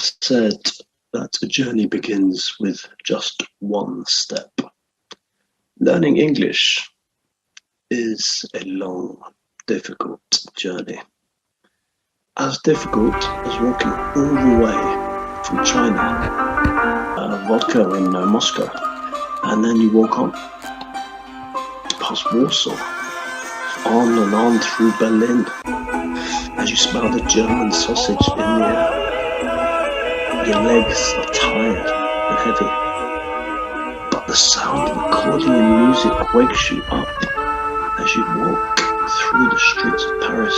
once said that a journey begins with just one step. Learning English is a long, difficult journey. As difficult as walking all the way from China, vodka in Moscow, and then you walk on past Warsaw, on and on through Berlin, as you smell the German sausage in the air. Your legs are tired and heavy, but the sound of accordion music wakes you up as you walk through the streets of Paris.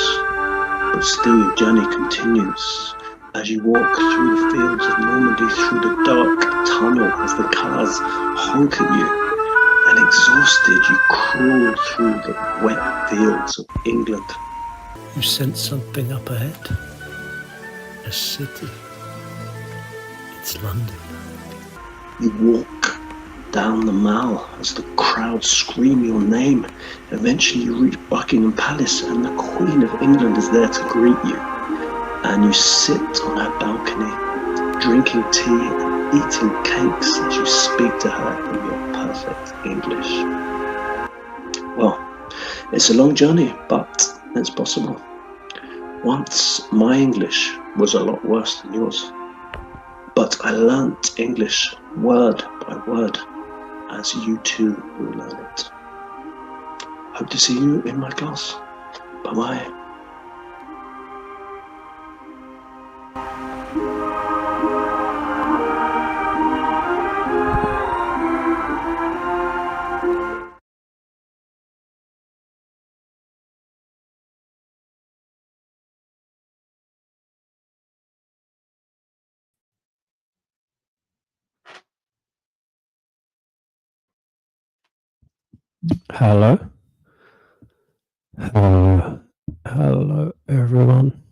But still your journey continues as you walk through the fields of Normandy, through the dark tunnel as the cars honk at you, and exhausted you crawl through the wet fields of England. You sense something up ahead. A city. It's London. You walk down the Mall as the crowd scream your name. Eventually you reach Buckingham Palace and the Queen of England is there to greet you. And you sit on her balcony, drinking tea and eating cakes as you speak to her in your perfect English. Well, it's a long journey, but it's possible. Once my English was a lot worse than yours, but I learnt English word by word as you too will learn it. Hope to see you in my class. Bye-bye. Hello. Hello, everyone.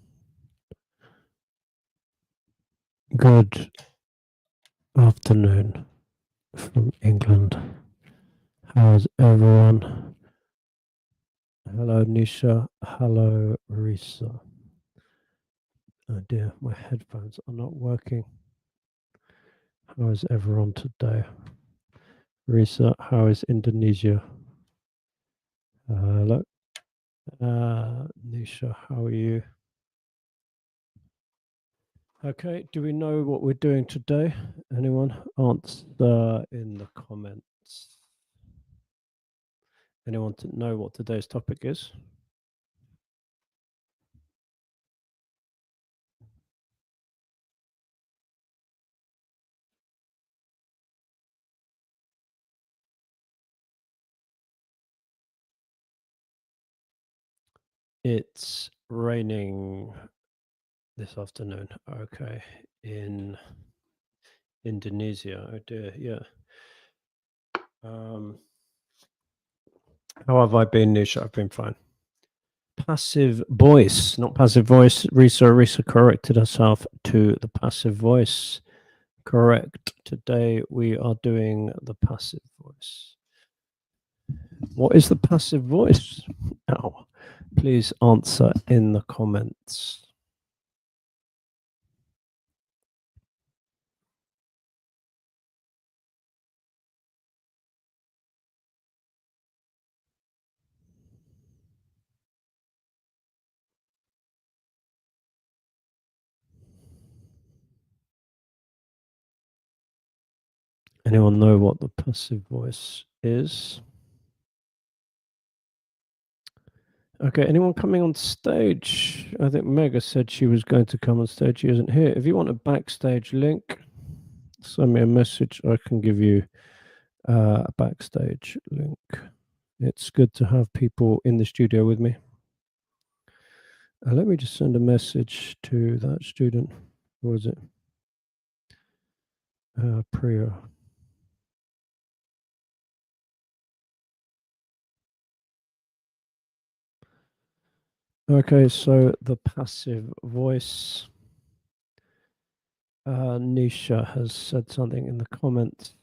Good afternoon from England. How's everyone? Hello, Nisha. Hello, Risa. Oh dear, my headphones are not working. How is everyone today? Risa, how is Indonesia? Hello. Nisha, how are you? Okay, do we know what we're doing today? Anyone? Answer in the comments. Anyone to know what today's topic is? It's raining this afternoon. Okay, in Indonesia. Oh dear, yeah. How have I been, Nisha? I've been fine. Passive voice, not passive voice. Risa corrected herself to the passive voice. Correct. Today we are doing the passive voice. What is the passive voice? Now, please answer in the comments. Anyone know what the passive voice is? Okay, anyone coming on stage? I think Mega said she was going to come on stage. She isn't here. If you want a backstage link, send me a message. I can give you a backstage link. It's good to have people in the studio with me. Let me just send a message to that student. What was it? Priya. Okay, so the passive voice. Nisha has said something in the comments.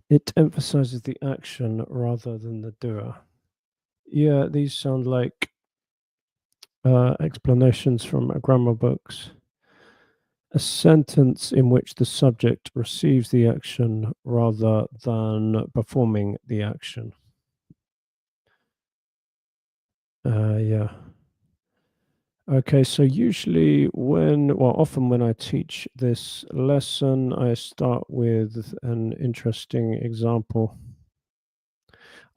It emphasizes the action rather than the doer. Yeah, these sound like explanations from grammar books. A sentence in which the subject receives the action rather than performing the action. Yeah. Okay, so usually often when I teach this lesson, I start with an interesting example.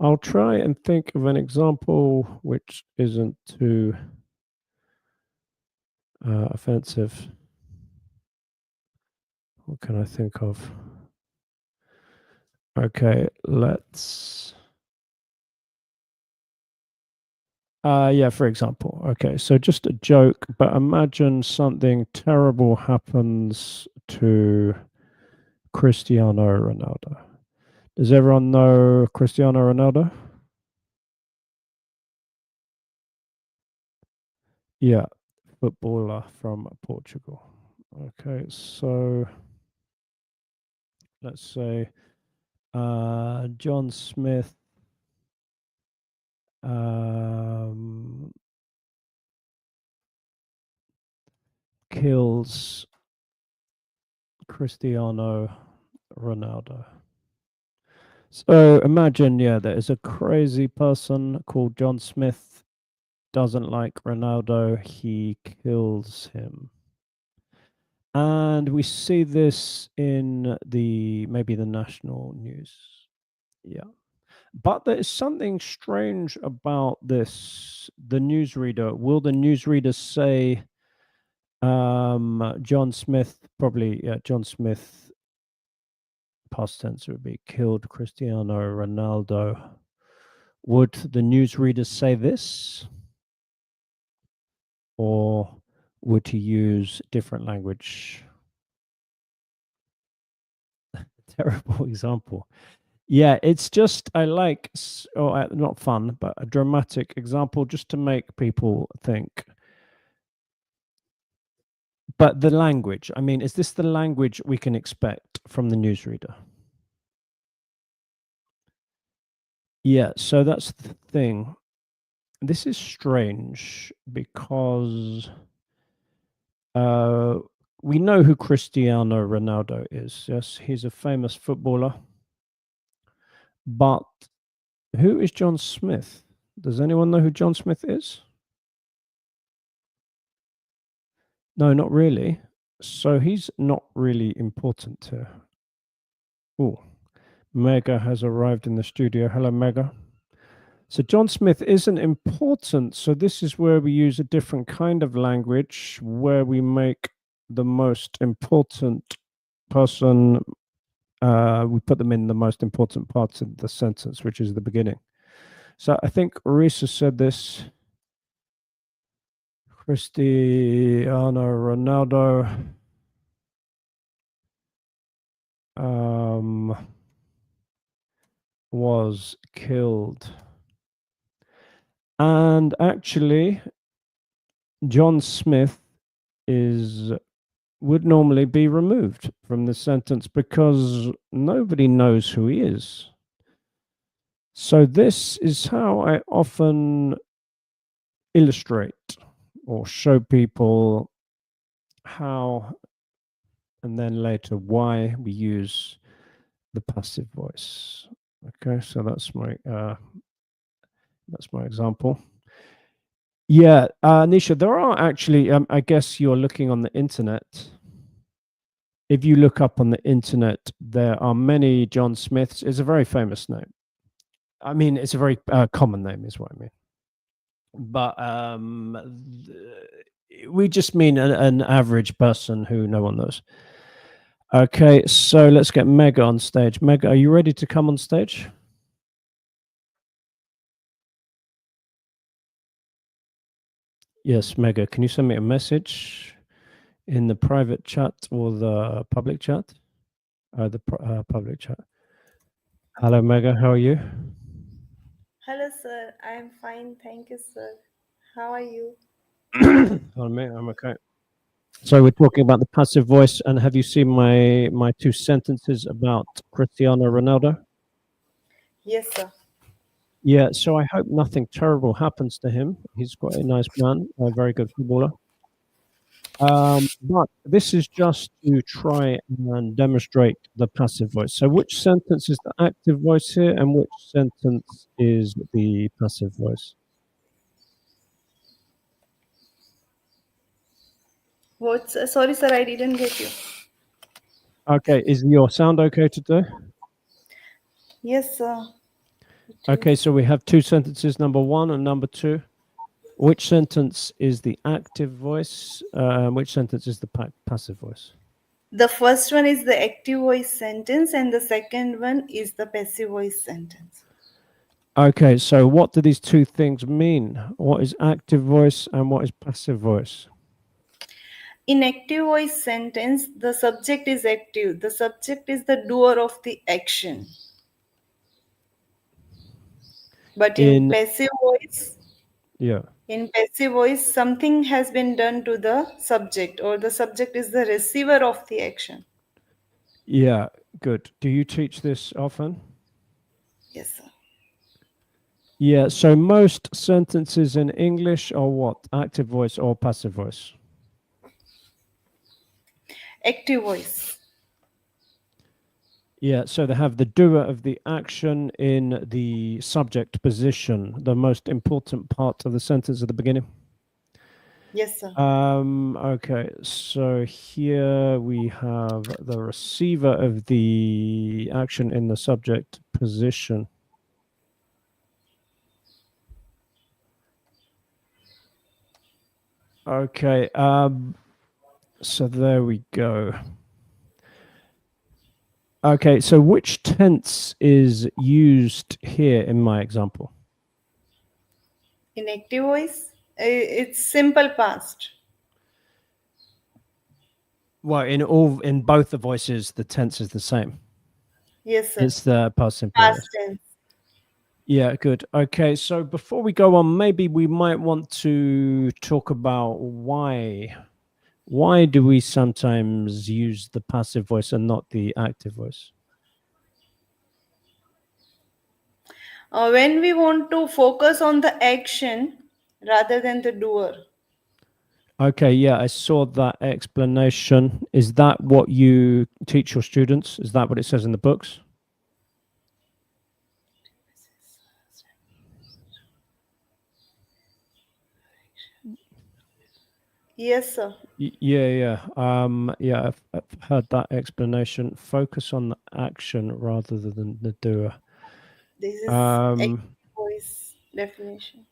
I'll try and think of an example which isn't too offensive. What can I think of? Okay, let's. Yeah, for example. Okay, so just a joke, but imagine something terrible happens to Cristiano Ronaldo. Does everyone know Cristiano Ronaldo? Yeah, footballer from Portugal. Okay, so let's say John Smith kills Cristiano Ronaldo. So imagine, yeah, there is a crazy person called John Smith, doesn't like Ronaldo, he kills him. And we see this in maybe the national news. Yeah. But there is something strange about this. The newsreader, will the newsreader say John Smith, probably, yeah, John Smith, past tense would be killed Cristiano Ronaldo. Would the newsreader say this? Or would he use different language? Terrible example. Yeah, it's just, I like, not fun, but a dramatic example just to make people think. But the language, I mean, is this the language we can expect from the newsreader? Yeah, so that's the thing. This is strange because we know who Cristiano Ronaldo is. Yes, he's a famous footballer. But who is John Smith? Does anyone know who John Smith is? No, not really. So he's not really important here. Oh, Mega has arrived in the studio. Hello, Mega. So John Smith isn't important. So this is where we use a different kind of language where we make the most important person, we put them in the most important parts of the sentence, which is the beginning. So I think Risa said this. Cristiano Ronaldo was killed. And actually, John Smith would normally be removed from the sentence because nobody knows who he is. So this is how I often illustrate or show people how, and then later why we use the passive voice. Okay, so that's my example. Yeah, Nisha, there are actually, I guess you're looking on the internet. If you look up on the internet, there are many John Smiths. It's a very famous name. I mean, it's a very common name, is what I mean. But we just mean an average person who no one knows. Okay, so let's get Mega on stage. Mega, are you ready to come on stage? Yes, Mega, can you send me a message in the private chat or the public chat? The public chat. Hello, Mega, how are you? Hello, sir. I am fine. Thank you, sir. How are you? Hello, mate. I'm okay. So we're talking about the passive voice, and have you seen my two sentences about Cristiano Ronaldo? Yes, sir. Yeah, so I hope nothing terrible happens to him. He's quite a nice man, a very good footballer. But this is just to try and demonstrate the passive voice. So which sentence is the active voice here and which sentence is the passive voice? Sorry, sir, I didn't get you. Okay, is your sound okay today? Yes, sir. Okay, so we have two sentences, number one and number two. Which sentence is the active voice? Which sentence is the passive voice? The first one is the active voice sentence, and the second one is the passive voice sentence. Okay, so what do these two things mean? What is active voice and what is passive voice? In active voice sentence, the subject is active. The subject is the doer of the action. But In yeah. in passive voice, something has been done to the subject, or the subject is the receiver of the action. Yeah, good. Do you teach this often? Yes, sir. Yeah, so most sentences in English are what? Active voice or passive voice? Active voice. Yeah, so they have the doer of the action in the subject position, the most important part of the sentence at the beginning. Yes, sir. Okay, so here we have the receiver of the action in the subject position. Okay, so there we go. Okay, so which tense is used here in my example? In active voice, it's simple past. Well, in both the voices, the tense is the same. Yes, sir. It's the past simple. Past tense. Yeah, good. Okay, so before we go on, maybe we might want to talk about why. Why do we sometimes use the passive voice and not the active voice? When we want to focus on the action rather than the doer. Okay, yeah, I saw that explanation. Is that what you teach your students? Is that what it says in the books? Yes, sir. Yeah. Yeah, I've heard that explanation. Focus on the action rather than the doer. This is active voice definition.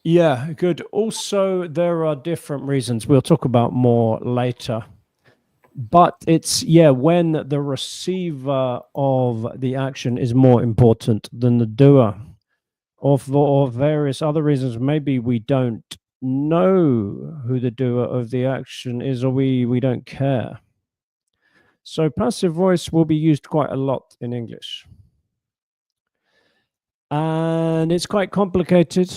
Yeah, good. Also, there are different reasons. We'll talk about more later. But it's, yeah, when the receiver of the action is more important than the doer, or for various other reasons. Maybe we don't know who the doer of the action is, or we don't care. So passive voice will be used quite a lot in English. And it's quite complicated.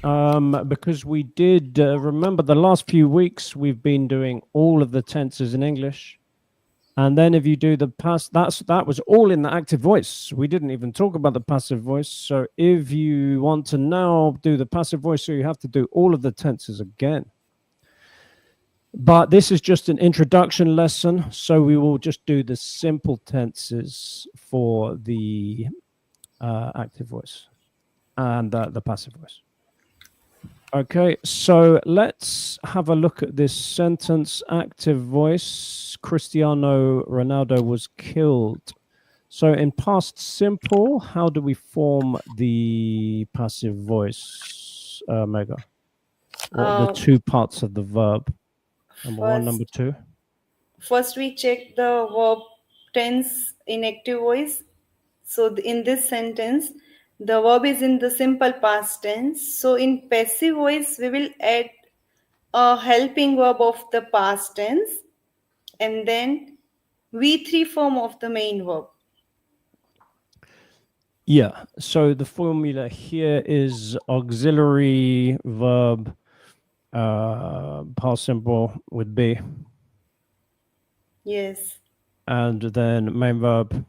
Because we did remember the last few weeks we've been doing all of the tenses in English, and then if you do the past, that was all in the active voice. We didn't even talk about the passive voice. So if you want to now do the passive voice, so you have to do all of the tenses again. But this is just an introduction lesson, so we will just do the simple tenses for the active voice and the passive voice. Okay, so let's have a look at this sentence. Active voice, Cristiano Ronaldo was killed. So in past simple, how do we form the passive voice, Mega? What are the two parts of the verb? Number one, number two? First, we check the verb tense in active voice. So in this sentence, the verb is in the simple past tense. So in passive voice, we will add a helping verb of the past tense and then V3 form of the main verb. Yeah, so the formula here is auxiliary verb, past simple with be. Yes. And then main verb.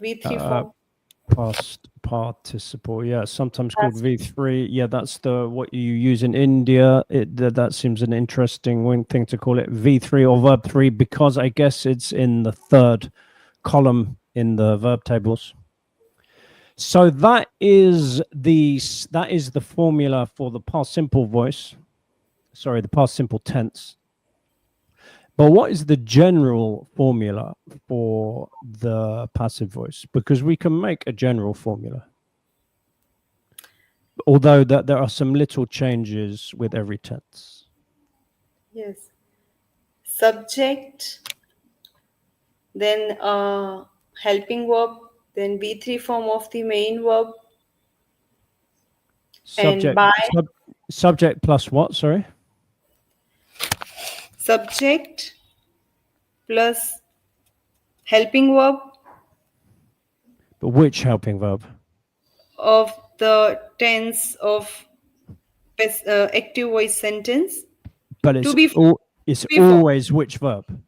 V3 form. Past participle, yeah, sometimes called V3. Yeah, that's what you use in India. That seems an interesting thing to call it V3 or verb 3, because I guess it's in the third column in the verb tables. So that is the formula for the past simple voice. Sorry, the past simple tense. But what is the general formula for the passive voice? Because we can make a general formula, although there are some little changes with every tense. Yes. Subject, then helping verb, then B3 form of the main verb. Subject, by subject plus what? Sorry. Subject plus helping verb But which helping verb? of the tense of active voice sentence. But it's be always which verb?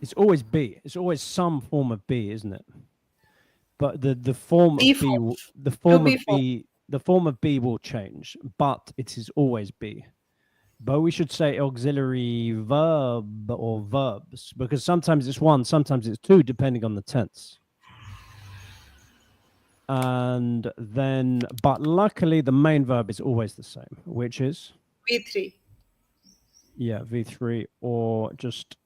It's always be. It's always some form of be, isn't it? But the form of be, the form of be will change, but it is always be. But we should say auxiliary verb or verbs, because sometimes it's one, sometimes it's two, depending on the tense. And then, but luckily the main verb is always the same, which is V3. Yeah, V3, or just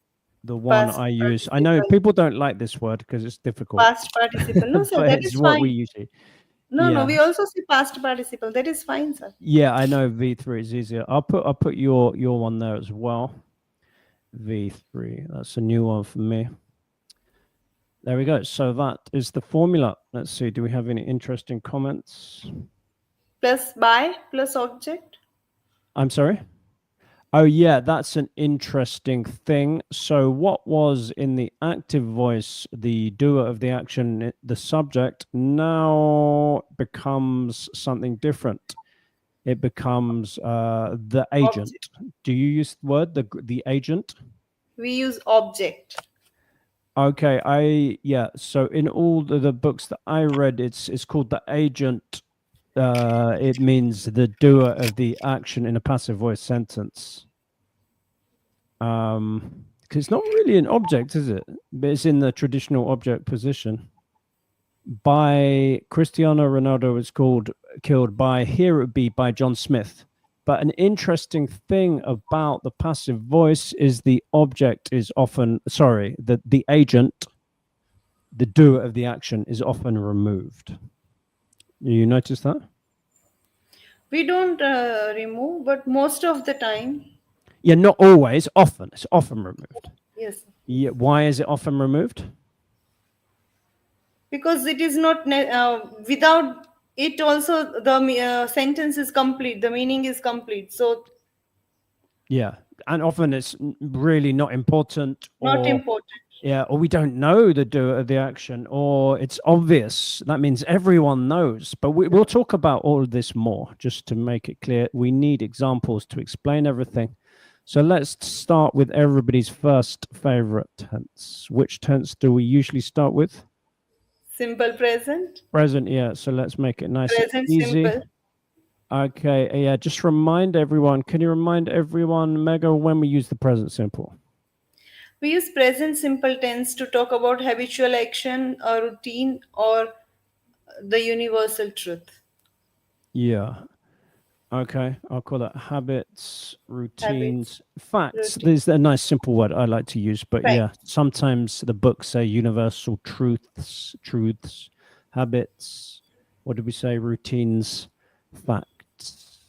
the one Past I use. participle. I know people don't like this word because it's difficult. Past participle. No, sir, but that it's is what fine. we usually. No, we also see past participle. That is fine, sir. Yeah, I know V3 is easier. I'll put your one there as well. V3. That's a new one for me. There we go. So that is the formula. Let's see. Do we have any interesting comments? Plus by plus object. I'm sorry? Oh, yeah, that's an interesting thing. So what was in the active voice, the doer of the action, the subject, now becomes something different. It becomes the agent. Object. Do you use the word, the agent? We use object. Okay, so in all the books that I read, it's called the agent. It means the doer of the action in a passive voice sentence. Because it's not really an object, is it? But it's in the traditional object position. By Cristiano Ronaldo was killed by, here it would be by John Smith. But an interesting thing about the passive voice is the object is often, the agent, the doer of the action is often removed. You notice that? We don't remove, but most of the time. Yeah, not always, often. It's often removed. Yes. Yeah, why is it often removed? Because it is not, without it also the sentence is complete, the meaning is complete. So. Yeah, and often it's really not important. Not important. Yeah, or we don't know the doer of the action, or it's obvious. That means everyone knows. But we'll talk about all of this more, just to make it clear. We need examples to explain everything. So let's start with everybody's first favorite tense. Which tense do we usually start with? Simple present. Present, yeah. So let's make it nice and easy. Simple. Okay, yeah. Just remind everyone. Can you remind everyone, Mega, when we use the present simple? We use present simple tense to talk about habitual action or routine or the universal truth. Yeah. Okay, I'll call that habits, routines, facts. There's a nice simple word I like to use, but yeah, sometimes the books say universal truths, habits. What did we say? Routines, facts.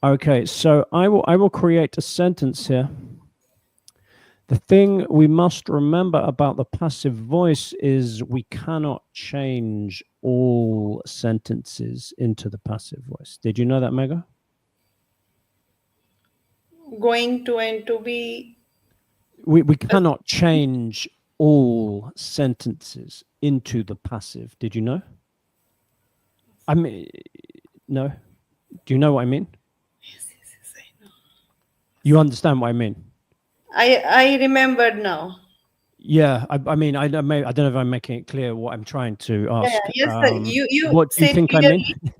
Okay, so I will create a sentence here. The thing we must remember about the passive voice is we cannot change all sentences into the passive voice. Did you know that, Mega? Going to and to be. We cannot change all sentences into the passive. Did you know? I mean, no. Do you know what I mean? Yes, I know. You understand what I mean? I remembered now. Yeah, I mean, I don't know if I'm making it clear what I'm trying to ask. Yes, sir. You What do you said think I clearly. mean?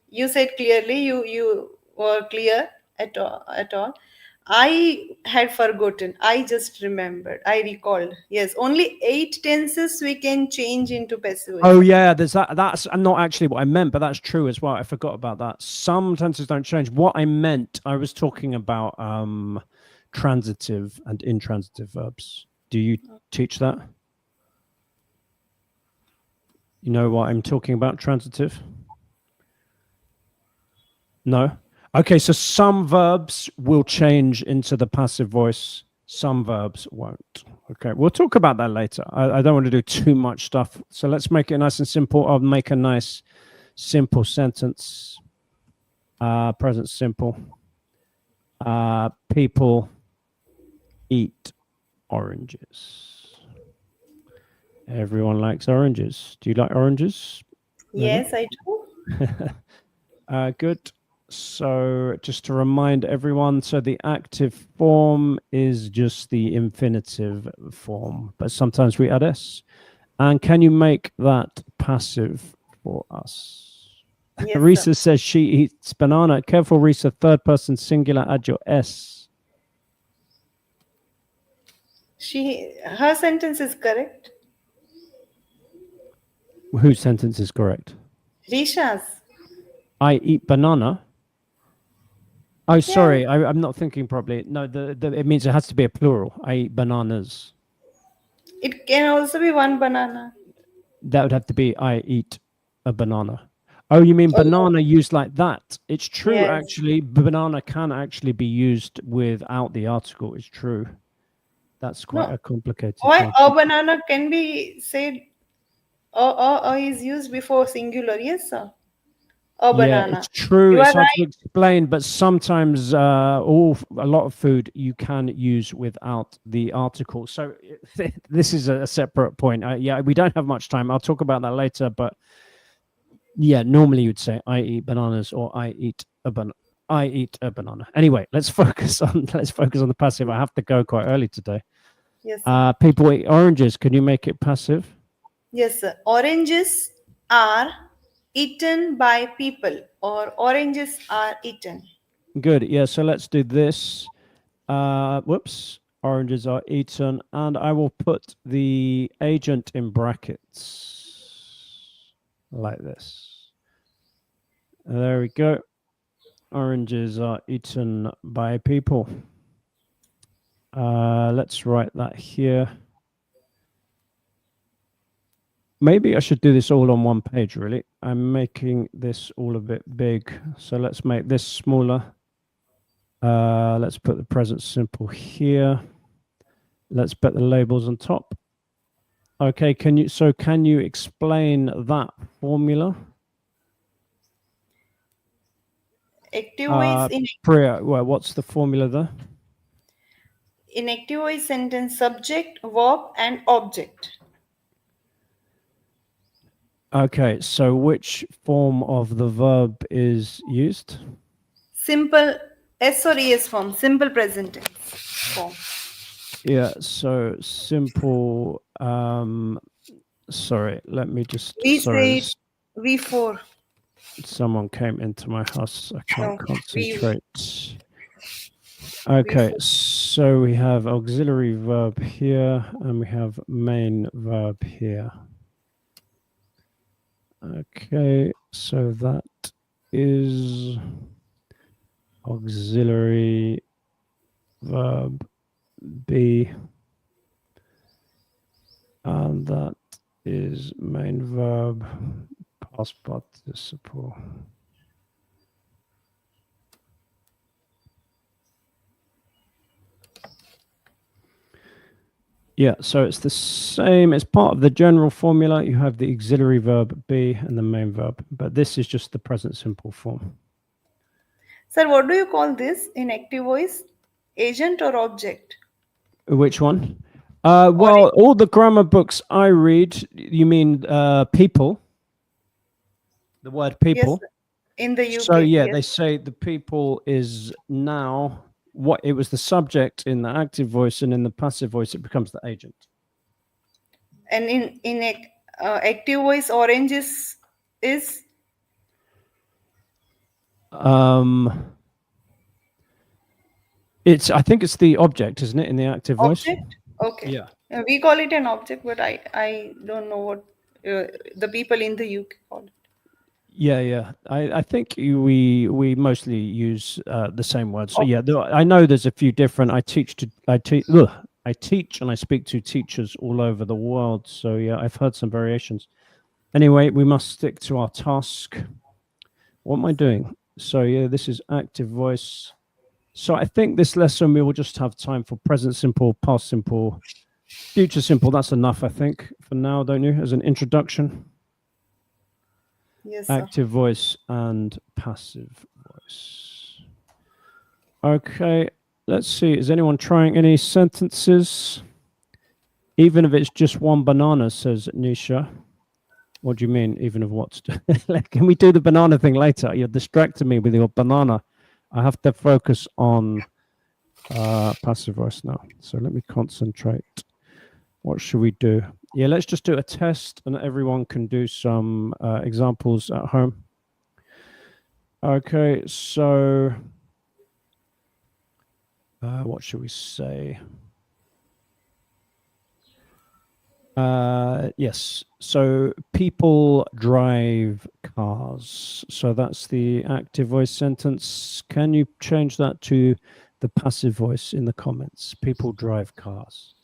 You said clearly. You were clear at all. At all. I had forgotten. I just remembered. I recalled. Yes, only 8 tenses we can change into passive voice. Oh yeah, there's that. That's not actually what I meant, but that's true as well. I forgot about that. Some tenses don't change. What I meant, I was talking about transitive and intransitive verbs. Do you teach that? You know what I'm talking about, transitive? No? Okay, so some verbs will change into the passive voice, some verbs won't. Okay, we'll talk about that later. I don't want to do too much stuff. So let's make it nice and simple. I'll make a nice simple sentence. Present simple. People eat oranges. Everyone likes oranges. Do you like oranges? Yes, I do. Good. So just to remind everyone, so the active form is just the infinitive form, but sometimes we add s. And can you make that passive for us? Yes, Risa sir. says she eats banana. Careful, Risa, third person singular, add your s. Her sentence is correct. Whose sentence is correct? Risha's. I eat banana. Oh, sorry, I'm not thinking properly. No, it means it has to be a plural. I eat bananas. It can also be one banana. That would have to be I eat a banana. Oh, you mean banana used like that? It's true, Yes. actually. Banana can actually be used without the article. It's true. That's quite a complicated Why thing. a banana can be said or is used before singular? Yes, sir. A banana. Yeah, it's true. You It's are hard to right. explain, but sometimes a lot of food you can use without the article. So this is a separate point. Yeah, we don't have much time. I'll talk about that later. But yeah, normally you'd say I eat bananas or I eat a banana. I eat a banana. Anyway, let's focus on the passive. I have to go quite early today. Yes, sir. People eat oranges. Can you make it passive? Yes, sir. Oranges are eaten by people, or oranges are eaten. Good. Yeah. So let's do this. Whoops. Oranges are eaten, and I will put the agent in brackets like this. There we go. Oranges are eaten by people. Let's write that here. Maybe I should do this all on one page, really. I'm making this all a bit big. So let's make this smaller. Let's put the present simple here. Let's put the labels on top. Okay, can you explain that formula? Active voice Priya, well, what's the formula there? in active voice sentence: subject, verb, and object. Okay, so which form of the verb is used? Simple S or ES form, simple present tense form. Yeah, so simple. Sorry, let me just. We sorry, say V4. someone came into my house. I can't No, concentrate. Okay, so we have auxiliary verb here, and we have main verb here. Okay, so that is auxiliary verb B, and that is main verb past participle. Yeah, so it's the same. It's part of the general formula. You have the auxiliary verb be and the main verb, but this is just the present simple form. Sir, what do you call this in active voice? Agent or object? Which one? Well, all the grammar books I read, you mean people? The word people? Yes, in the UK. So yeah, yes. they say the people is now what it was the subject in the active voice, and in the passive voice it becomes the agent. And in active voice, orange is I think it's the object, isn't it, in the active voice? object. Okay. Yeah. We call it an object, but I don't know what the people in the UK call it. Yeah. I think we mostly use the same word. So yeah, I know there's a few different. I teach and I speak to teachers all over the world. So yeah, I've heard some variations. Anyway, we must stick to our task. What am I doing? So yeah, this is active voice. So I think this lesson we will just have time for present simple, past simple, future simple. That's enough, I think, for now, don't you? As an introduction. Yes, sir. Active voice and passive voice. Okay, let's see. Is anyone trying any sentences? Even if it's just one banana, says Nisha. What do you mean, even of what? Can we do the banana thing later? You're distracting me with your banana. I have to focus on passive voice now. So let me concentrate. What should we do? Yeah, let's just do a test and everyone can do some examples at home. Okay, so what should we say? Yes, so people drive cars. So that's the active voice sentence. Can you change that to the passive voice in the comments? People drive cars.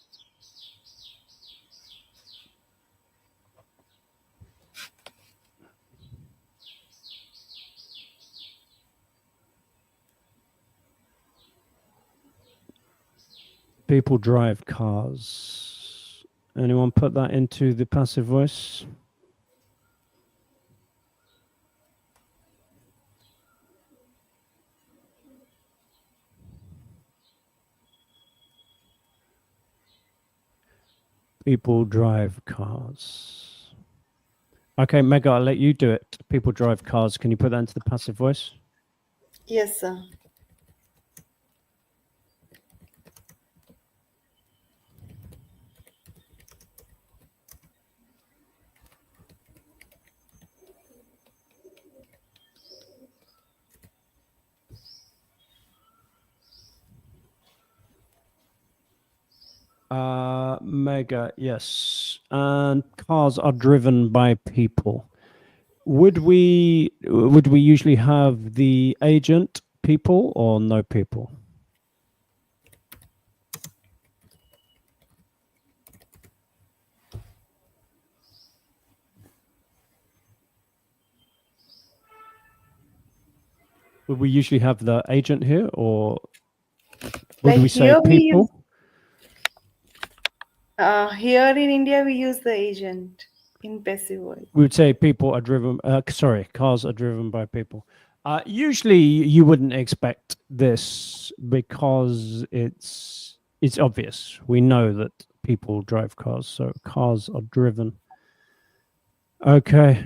People drive cars. Anyone put that into the passive voice? People drive cars. Okay, Mega, I'll let you do it. People drive cars. Can you put that into the passive voice? Yes, sir. Mega, yes. And cars are driven by people. Would we usually have the agent people or no people? Would we usually have the agent here, or would we say people? Here in India, we use the agent in passive voice. We would say people are driven. Cars are driven by people. Usually, you wouldn't expect this because it's obvious. We know that people drive cars, so cars are driven. Okay.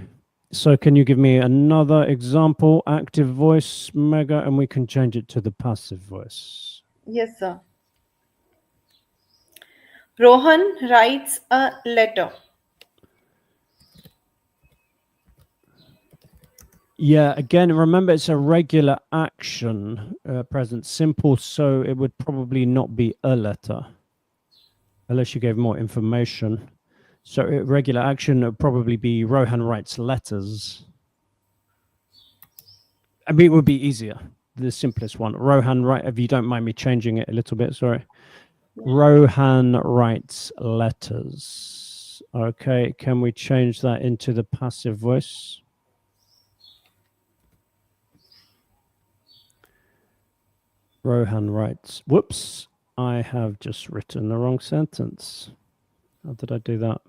So can you give me another example, active voice, Mega, and we can change it to the passive voice. Yes, sir. Rohan writes a letter. Yeah, again, remember it's a regular action, present simple, so it would probably not be a letter, unless you gave more information. So regular action would probably be Rohan writes letters. I mean, it would be easier, the simplest one. Rohan writes, if you don't mind me changing it a little bit, sorry. Rohan writes letters. Okay, can we change that into the passive voice? Rohan writes, whoops, I have just written the wrong sentence. How did I do that?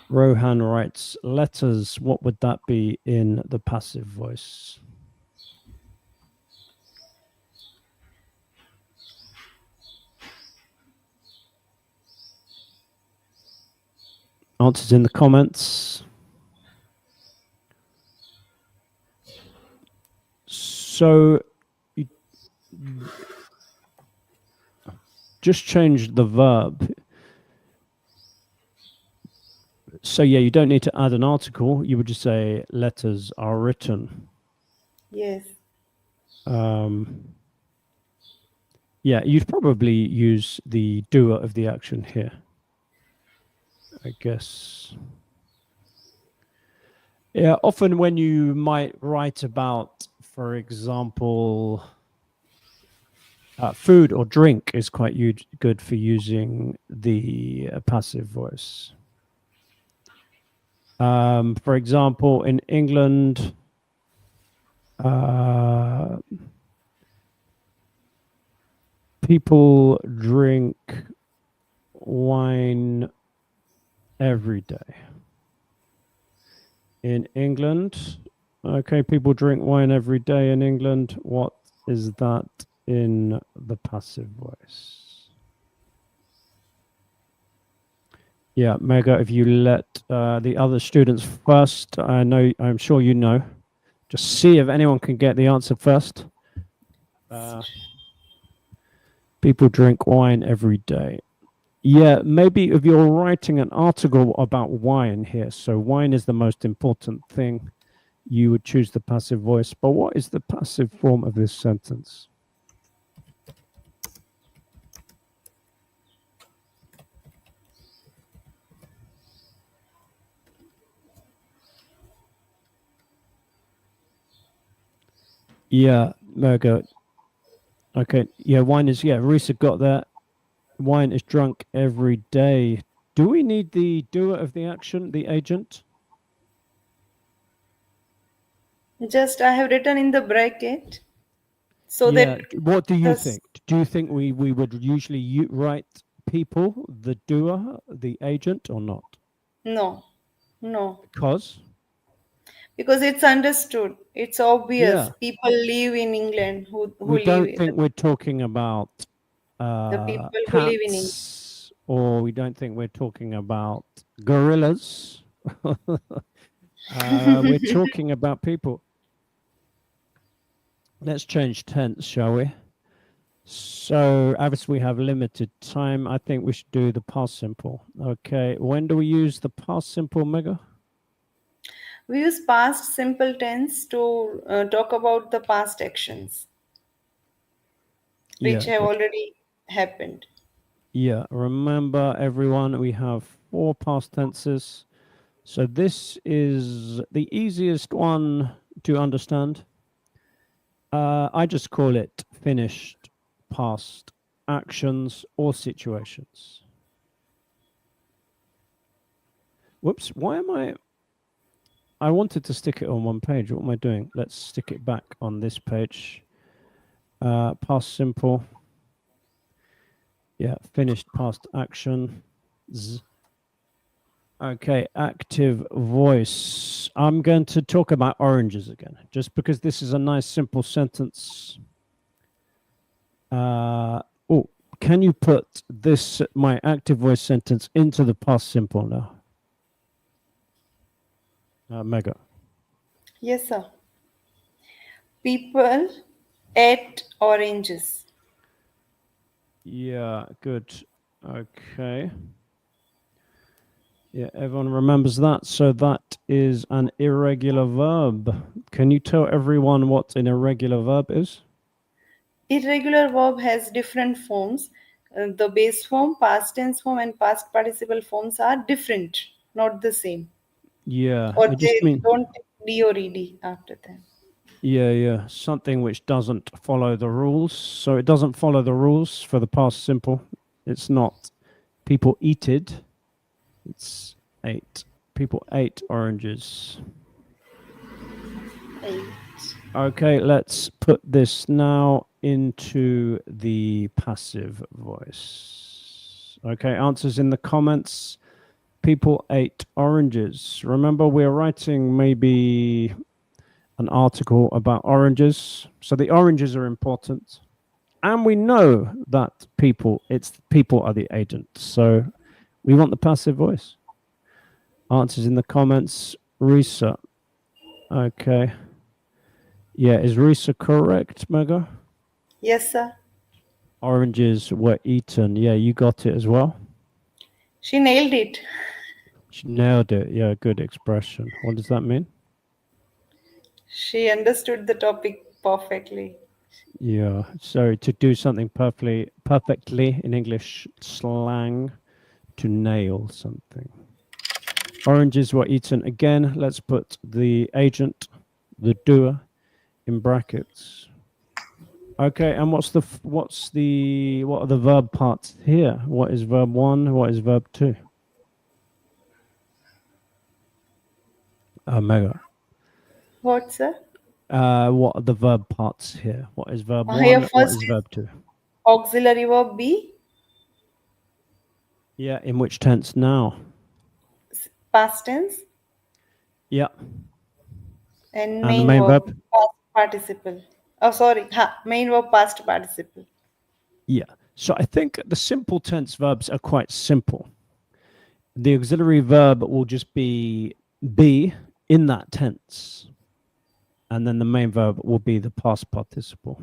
Rohan writes letters. What would that be in the passive voice? Answers in the comments. So just change the verb. So yeah, you don't need to add an article. You would just say letters are written. Yes. Yeah, you'd probably use the doer of the action here, I guess. Yeah, often when you might write about, for example, food or drink is quite good for using the passive voice. For example, in England, people drink wine every day. In England, okay, people drink wine every day in England. What is that in the passive voice? Yeah, Mega, if you let the other students first, I'm sure you know. Just see if anyone can get the answer first. People drink wine every day. Yeah, maybe if you're writing an article about wine here, so wine is the most important thing, you would choose the passive voice. But what is the passive form of this sentence? Yeah, Mergo. Okay, yeah, wine is, yeah, Risa got that. Wine is drunk every day. Do we need the doer of the action, the agent? Just I have written in the bracket so Yeah, that what do you the think? Do you think we would usually write people, the doer, the agent, or not? no, no, Because? because it's understood. It's obvious. Yeah, People live in England who we live don't think we're talking about the people who live in England. cats, or we don't think we're talking about gorillas. We're talking about people. Let's change tense, shall we? So, as we have limited time, I think we should do the past simple. Okay, when do we use the past simple, Mega? We use past simple tense to talk about the past actions which Yeah, have good. already happened. Yeah, remember everyone, we have 4 past tenses. So this is the easiest one to understand. I just call it finished past actions or situations. Whoops, why am I wanted to stick it on one page. What am I doing? Let's stick it back on this page. Past simple. Yeah, finished past action. Okay, active voice. I'm going to talk about oranges again, just because this is a nice simple sentence. Can you put this, my active voice sentence, into the past simple now? Mega. Yes, sir. People ate oranges. Yeah, good. Okay. Yeah, everyone remembers that. So that is an irregular verb. Can you tell everyone what an irregular verb is? Irregular verb has different forms. The base form, past tense form, and past participle forms are different, not the same. Yeah, Or it just they means, don't take D or ED after them. yeah, something which doesn't follow the rules. So it doesn't follow the rules for the past simple. It's not people eated. It's ate. People ate oranges. Right. Okay, let's put this now into the passive voice. Okay, answers in the comments. People ate oranges. Remember, we're writing maybe an article about oranges. So the oranges are important. And we know that people are the agent. So we want the passive voice. Answers in the comments. Risa. Okay. Yeah, is Risa correct, Mega? Yes, sir. Oranges were eaten. Yeah, you got it as well. She nailed it. She nailed it. Yeah, good expression. What does that mean? She understood the topic perfectly. Yeah. So to do something perfectly in English slang, to nail something. Oranges were eaten again. Let's put the agent, the doer, in brackets. Okay, and what are the verb parts here? What is verb 1? What is verb 2? Mega. What, sir? What are the verb parts here? What is verb Here 1? What first is is verb 2? auxiliary verb be, Yeah, in which tense now? past tense, Yeah. and And the main main verb, verb? past participle. Oh, sorry. Main verb, past participle. Yeah. So I think the simple tense verbs are quite simple. The auxiliary verb will just be in that tense. And then the main verb will be the past participle.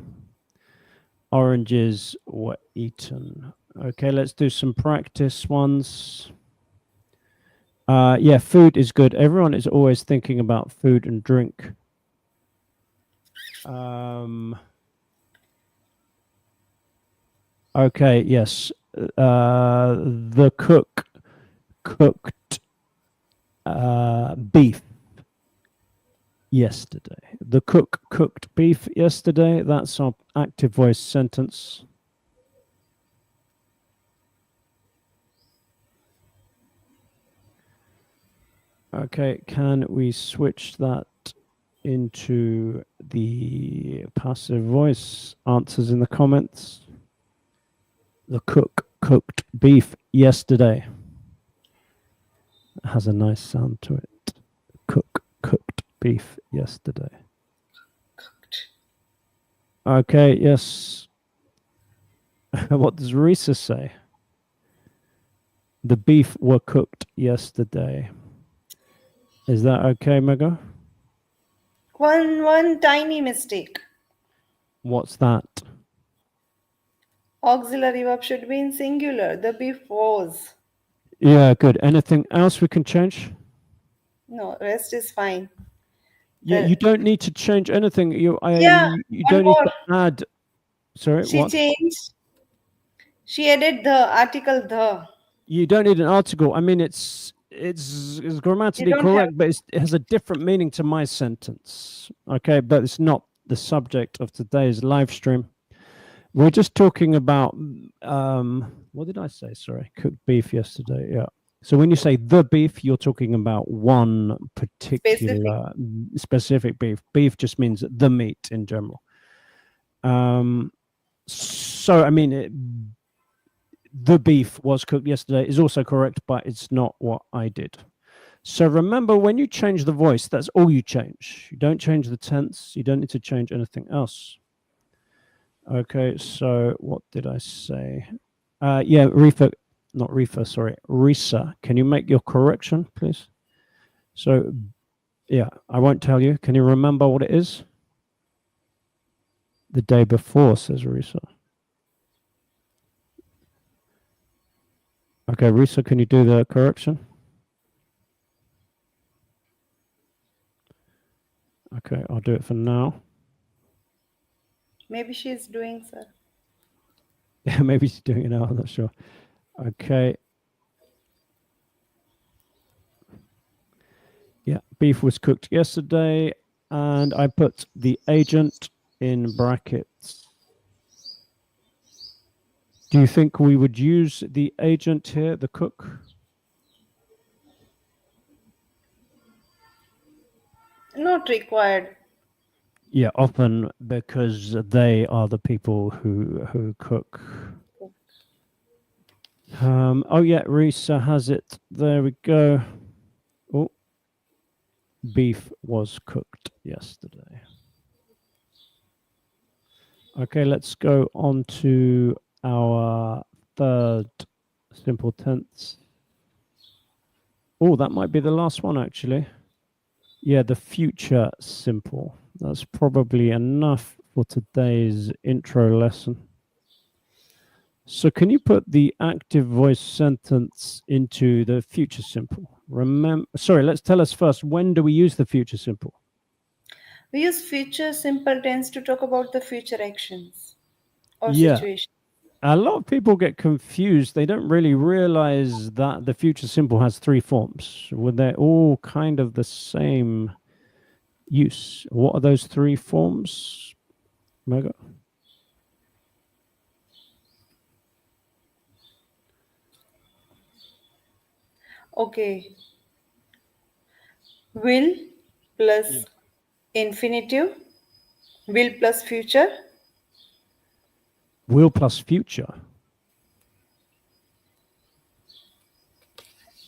Oranges were eaten. Okay, let's do some practice ones. Yeah, food is good. Everyone is always thinking about food and drink. Okay, yes. The cook cooked beef yesterday. The cook cooked beef yesterday. That's our active voice sentence. Okay, can we switch that into the passive voice? Answers in the comments. The cook cooked beef yesterday. It has a nice sound to it. The cook cooked beef yesterday. Okay, yes. What does Risa say? The beef were cooked yesterday. Is that okay, Mega? One tiny mistake. What's that? Auxiliary verb should be in singular. The beef was. Yeah, good. Anything else we can change? No, rest is fine. Yeah, you don't need to change anything. You One don't need more. to add. Sorry, She what? changed. She added the article the. You don't need an article. I mean, it's grammatically don't have- correct, but it has a different meaning to my sentence. Okay, but it's not the subject of today's live stream. We're just talking about what did I say? Sorry, cooked beef yesterday. Yeah. So when you say the beef, you're talking about one particular specific beef. Beef just means the meat in general. So I mean, the beef was cooked yesterday is also correct, but it's not what I did. So remember, when you change the voice, that's all you change. You don't change the tense. You don't need to change anything else. Okay, so what did I say? Yeah, Risa, can you make your correction, please? So, yeah, I won't tell you. Can you remember what it is? The day before, says Risa. Okay, Risa, can you do the correction? Okay, I'll do it for now. Maybe she's doing, sir. Yeah, maybe she's doing it now. I'm not sure. Okay. Yeah, beef was cooked yesterday, and I put the agent in brackets. Do you think we would use the agent here, the cook? Not required. Yeah, often because they are the people who cook. Oh yeah, Risa has it. There we go. Oh, beef was cooked yesterday. Okay, let's go on to our third simple tense. Oh, that might be the last one actually. Yeah, the future simple. That's probably enough for today's intro lesson. So can you put the active voice sentence into the future simple? Sorry, tell us first, when do we use the future simple? We use future simple tense to talk about the future actions or Yeah. situation. A lot of people get confused. They don't really realize that the future simple has three forms. They're all kind of the same use. What are those three forms, Mega? Okay. Will plus infinitive. Will plus future. Will plus future.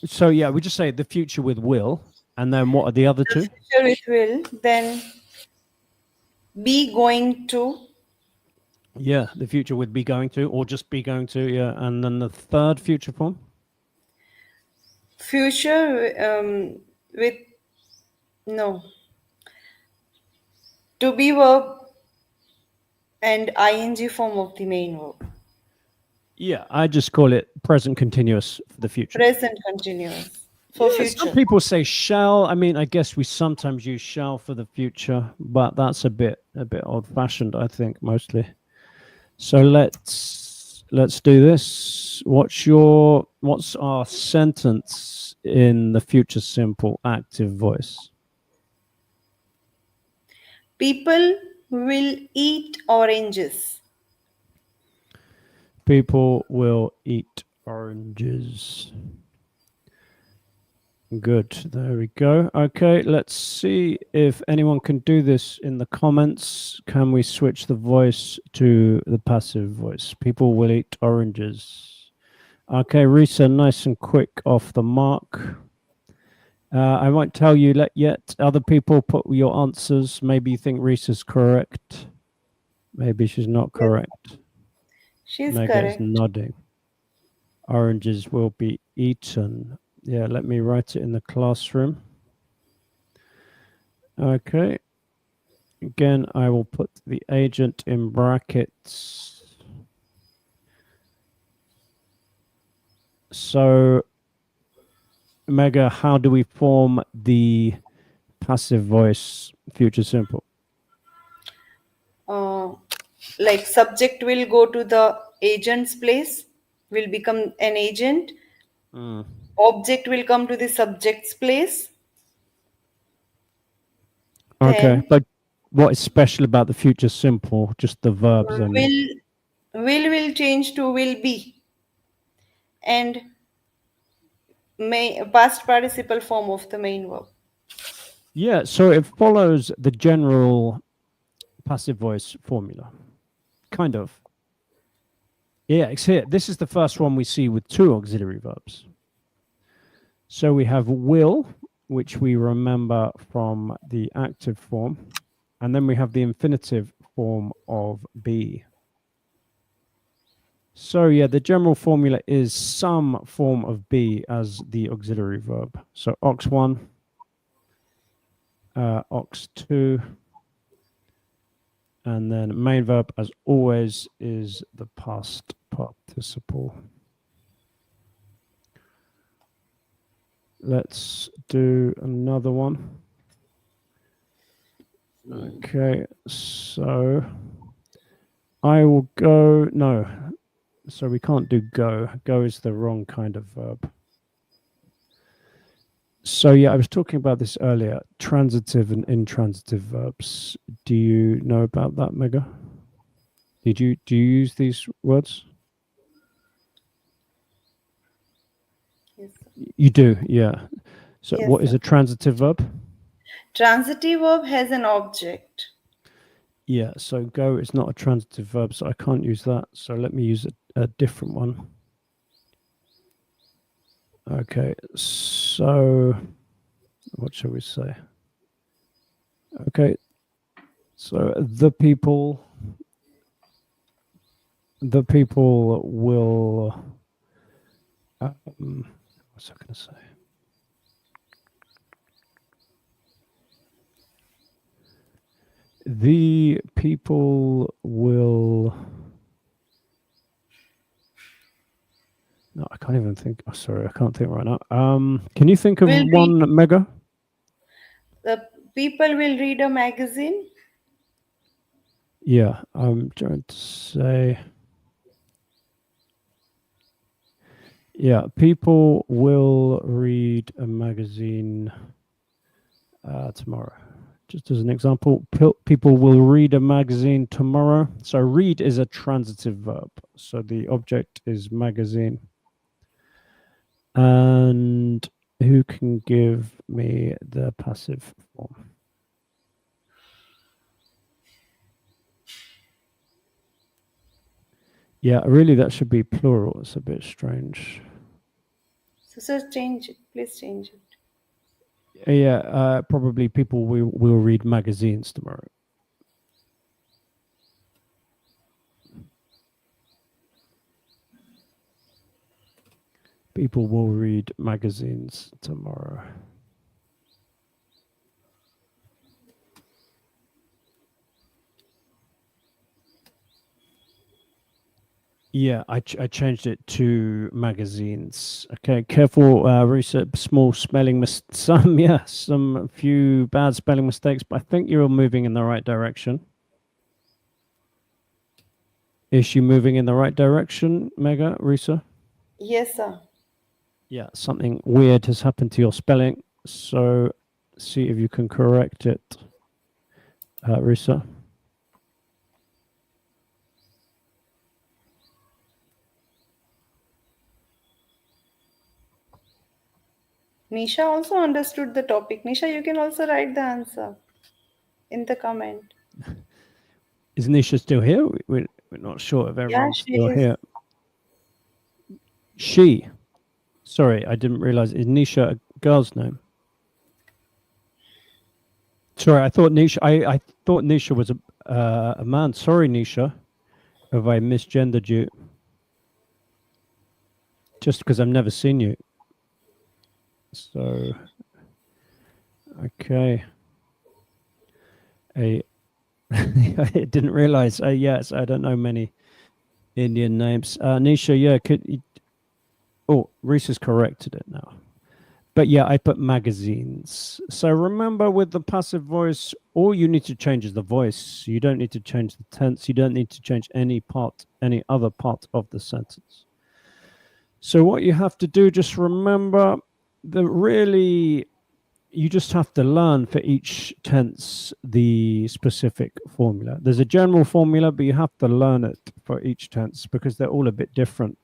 So yeah, we just say the future with will, and then what are the other two? Future with will. Then be going to. Yeah, the future would be going to, or just be going to, yeah. And then the third future form? Future with no. To be verb and ing form of the main verb. Yeah, I just call it present continuous for the future. Present continuous for future. Some people say shall. I mean, I guess we sometimes use shall for the future, but that's a bit old-fashioned, I think, mostly. So let's do this. What's our sentence in the future simple active voice? People will eat oranges. People will eat oranges. Good. There we go. Okay, let's see if anyone can do this in the comments. Can we switch the voice to the passive voice? People will eat oranges. Okay, Risa, nice and quick off the mark. I won't tell you yet. Other people put your answers. Maybe you think Risa's correct. Maybe she's not correct. She's Mega correct. is nodding. Oranges will be eaten. Yeah, let me write it in the classroom. Okay. Again, I will put the agent in brackets. So, Mega, how do we form the passive voice future simple? Like subject will go to the agent's place, will become an agent. Object will come to the subject's place. Okay, Then but what is special about the future simple? Just the verbs, I mean. will change to will be, and past participle form of the main verb. Yeah, so it follows the general passive voice formula. Kind of. Yeah, it's here. This is the first one we see with two auxiliary verbs. So we have will, which we remember from the active form, and then we have the infinitive form of be. So yeah, the general formula is some form of be as the auxiliary verb. So ox1, ox2, and then main verb, as always, is the past participle. Let's do another one. Okay, so I will go. No, so we can't do go. Go is the wrong kind of verb. So yeah, I was talking about this earlier. Transitive and intransitive verbs. Do you know about that, Mega? Do you use these words? Yes. You do, yeah. So Yes, what is sir. a transitive verb? Transitive verb has an object. Yeah, so go is not a transitive verb, so I can't use that. So let me use a different one. Okay, so what shall we say? Okay, so the people will, what's I going to say? The people will No, I can't even think. Oh, sorry, I can't think right now. Can you think of Will one, Mega? The people will read a magazine. Yeah, I'm trying to say. Yeah, people will read a magazine tomorrow. Just as an example, people will read a magazine tomorrow. So read is a transitive verb. So the object is magazine. And who can give me the passive form? Yeah, really, that should be plural. It's a bit strange. So, sir, change it. Please change it. Yeah, probably people will read magazines tomorrow. People will read magazines tomorrow. Yeah, I changed it to magazines. Okay, careful, research, small spelling some few bad spelling mistakes, but I think you're moving in the right direction. Is she moving in the right direction, Mega, Risa? Yes, sir. Yeah, something weird has happened to your spelling, so see if you can correct it, Risa. Nisha also understood the topic. Nisha, you can also write the answer in the comment. Is Nisha still here? We're not sure if everyone's she still is. here. She. Sorry, I didn't realize. Is Nisha a girl's name? Sorry, I thought Nisha. I thought Nisha was a man. Sorry, Nisha, if I misgendered you. Just because I've never seen you. So, okay. I didn't realize. Yes, I don't know many Indian names. Nisha, yeah, could you, oh, Reese has corrected it now. But yeah, I put magazines. So remember, with the passive voice, all you need to change is the voice. You don't need to change the tense. You don't need to change any other part of the sentence. So what you have to do, just remember that really you just have to learn for each tense the specific formula. There's a general formula, but you have to learn it for each tense because they're all a bit different.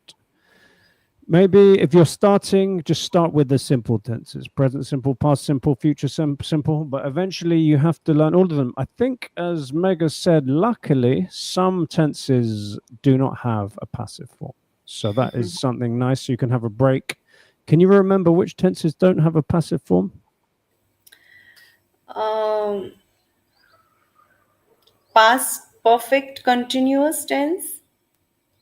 Maybe if you're starting, just start with the simple tenses: present simple, past simple, future simple. But eventually you have to learn all of them. I think, as Mega said, luckily, some tenses do not have a passive form. So that is something nice. So you can have a break. Can you remember which tenses don't have a passive form? Past perfect continuous tense.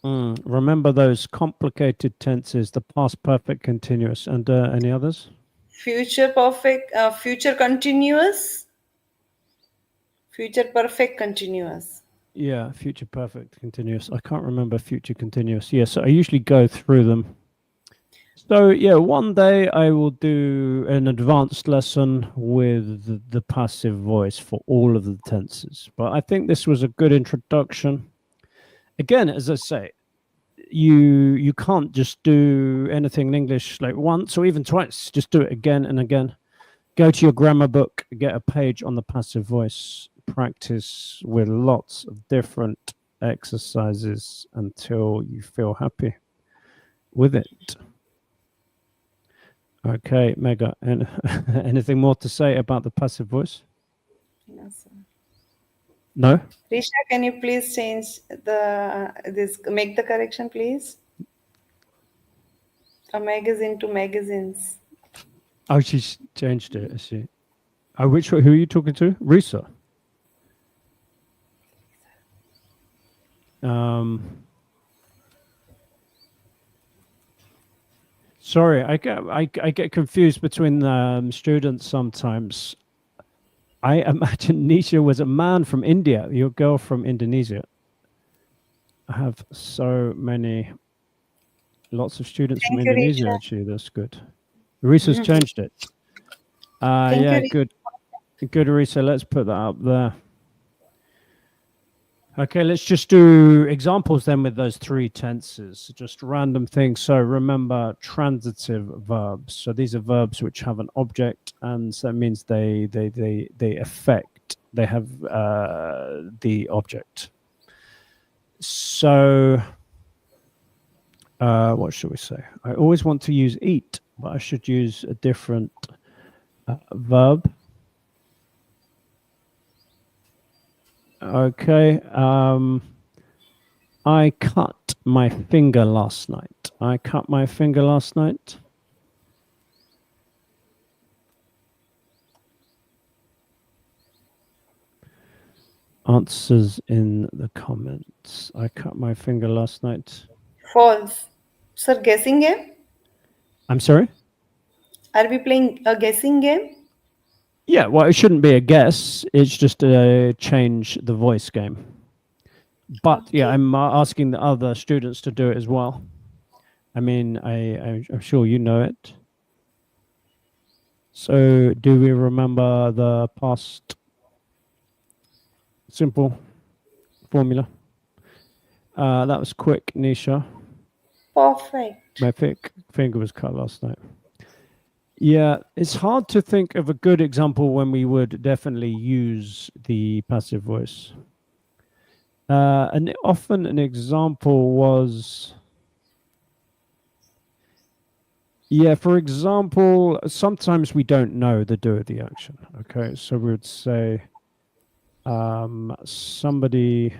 Remember those complicated tenses, the past perfect continuous, and any others? Future perfect, future continuous, future perfect continuous. Yeah, future perfect continuous. I can't remember future continuous. Yeah, so I usually go through them. So yeah, one day I will do an advanced lesson with the passive voice for all of the tenses. But I think this was a good introduction. Again, as I say, you can't just do anything in English like once or even twice. Just do it again and again. Go to your grammar book, get a page on the passive voice, practice with lots of different exercises until you feel happy with it. Okay, Mega. And anything more to say about the passive voice? No, sir. No? Risha, can you please change make the correction, please? A magazine to magazines. Oh, she's changed it, I see. Oh, who are you talking to? Risa. Sorry, I get confused between students sometimes. I imagine Nisha was a man from India, your girl from Indonesia. I have so many Lots of students from Thank you, Indonesia, Risha. actually. That's good. Risa's changed it. Thank Yeah, you, good. Good, Risa. Let's put that up there. Okay, let's just do examples then with those three tenses, just random things. So remember transitive verbs. So these are verbs which have an object, and so that means they affect, they have the object. So what should we say? I always want to use eat, but I should use a different verb. Okay. I cut my finger last night. I cut my finger last night. Answers in the comments. I cut my finger last night. False. Sir, guessing game? I'm sorry? Are we playing a guessing game? Yeah, well, it shouldn't be a guess. It's just a change the voice game. But yeah, I'm asking the other students to do it as well. I mean, I'm sure you know it. So do we remember the past simple formula? That was quick, Nisha. Perfect. My finger was cut last night. Yeah, it's hard to think of a good example when we would definitely use the passive voice. And often an example was, yeah, for example, sometimes we don't know the do of the action. Okay, so we would say somebody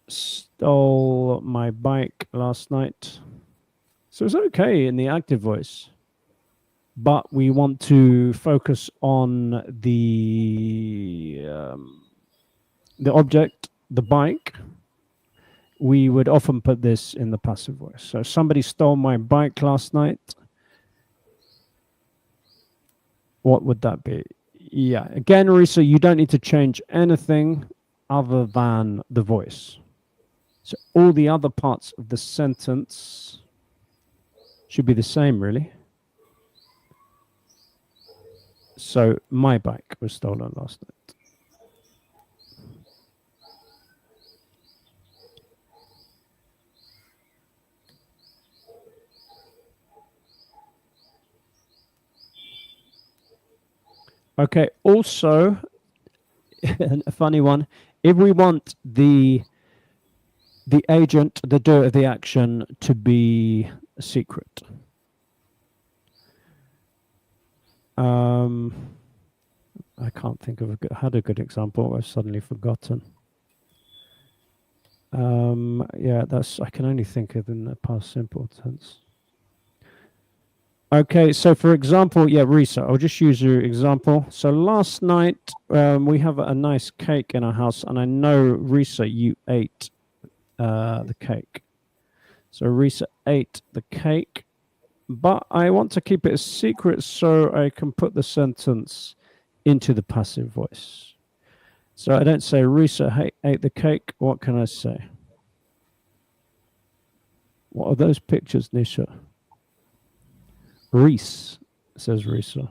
stole my bike last night. So it's okay in the active voice, but we want to focus on the object, the bike. We would often put this in the passive voice. So somebody stole my bike last night. What would that be? Yeah, again, Risa, you don't need to change anything other than the voice. So all the other parts of the sentence should be the same, really. So my bike was stolen last night. Okay, also, a funny one, if we want the agent, the doer of the action, to be a secret. I can't think of had a good example. I've suddenly forgotten. Yeah, I can only think of in the past simple tense. Okay, so for example, yeah, Risa, I'll just use your example. So last night, we have a nice cake in our house, and I know, Risa, you ate the cake. So Risa ate the cake, but I want to keep it a secret so I can put the sentence into the passive voice. So I don't say Risa ate the cake. What can I say? What are those pictures, Nisha? Reese, says Risa.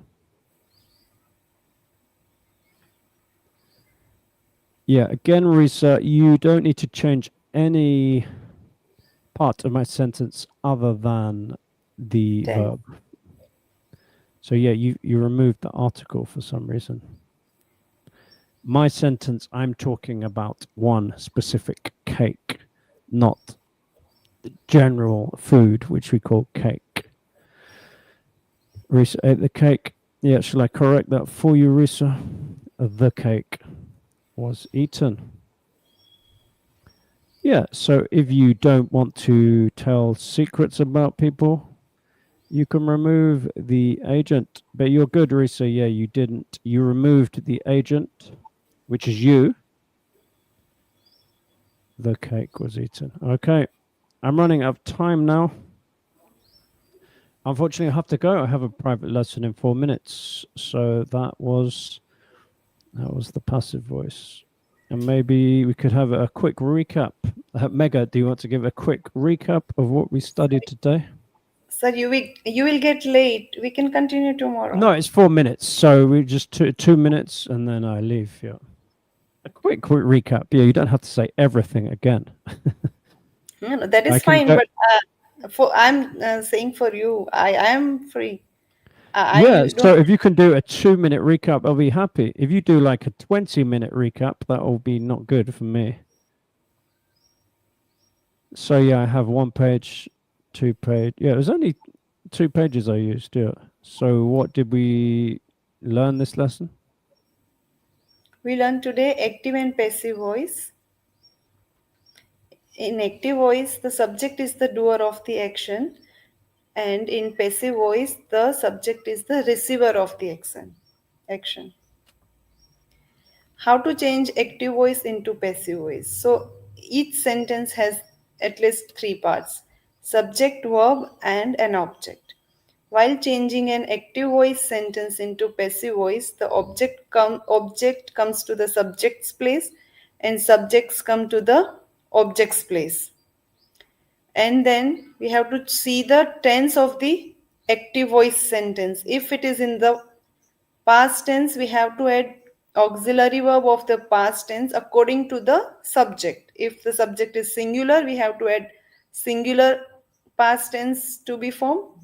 Yeah, again, Risa, you don't need to change any part of my sentence other than the verb. So yeah, you removed the article for some reason. My sentence, I'm talking about one specific cake, not the general food, which we call cake. Risa ate the cake. Yeah, shall I correct that for you, Risa? The cake was eaten. Yeah, so if you don't want to tell secrets about people, you can remove the agent. But you're good, Risa. Yeah, you didn't. You removed the agent, which is you. The cake was eaten. Okay, I'm running out of time now. Unfortunately, I have to go. I have a private lesson in 4 minutes. So that was the passive voice. And maybe we could have a quick recap. Mega, do you want to give a quick recap of what we studied today? Sir, you will get late. We can continue tomorrow. No, it's 4 minutes. So we just 2 minutes and then I leave. Yeah. A quick recap. Yeah, you don't have to say everything again. No, that I is can fine. go- But I'm saying for you, I am free. Yeah, I so don't. if you can do a 2-minute recap, I'll be happy. If you do like a 20-minute recap, that will be not good for me. So yeah, I have 1 page, 2 page. Yeah, it was only 2 pages I used. Yeah. So what did we learn this lesson? We learned today active and passive voice. In active voice, the subject is the doer of the action, and in passive voice, the subject is the receiver of the action. How to change active voice into passive voice? So each sentence has at least three parts: subject, verb, and an object. While changing an active voice sentence into passive voice, the object comes to the subject's place and subjects come to the object's place. And then we have to see the tense of the active voice sentence. If it is in the past tense, we have to add auxiliary verb of the past tense according to the subject. If the subject is singular, we have to add singular past tense to be formed,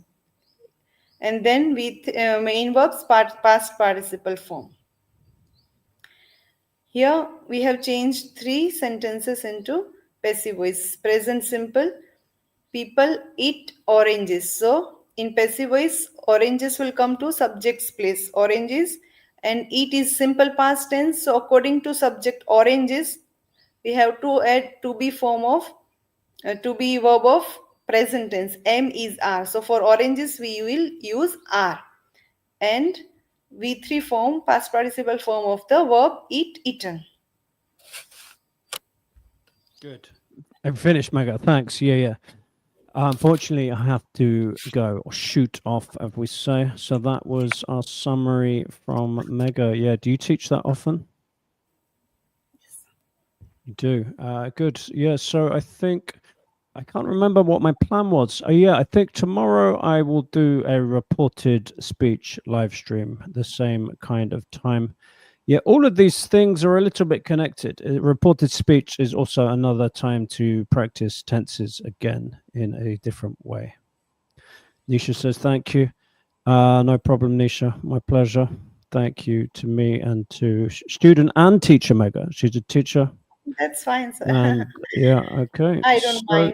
and then with main verbs past participle form. Here we have changed three sentences into passive voice. Present simple: people eat oranges. So in passive voice, oranges will come to subject's place, oranges, and eat is simple past tense. So according to subject oranges, we have to add to be form of to be verb of present tense. M is R. So for oranges, we will use R. And V3 form, past participle form of the verb eat, eaten. Good. I'm finished, Mega. Thanks. Yeah. Unfortunately, I have to go or shoot off, as we say. So that was our summary from Mega. Yeah. Do you teach that often? You do. Good. Yeah. So I think I can't remember what my plan was. Yeah, I think tomorrow I will do a reported speech live stream, the same kind of time. Yeah, all of these things are a little bit connected. Reported speech is also another time to practice tenses again in a different way. Nisha says, thank you. No problem, Nisha. My pleasure. Thank you to me and to student and teacher Mega. She's a teacher. That's fine, sir. And yeah, okay. I don't mind.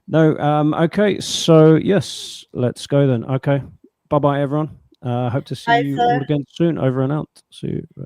No, okay. So yes, let's go then. Okay. Bye-bye, everyone. Hope to see Bye, you sir. all again soon. Over and out. See you. Bye.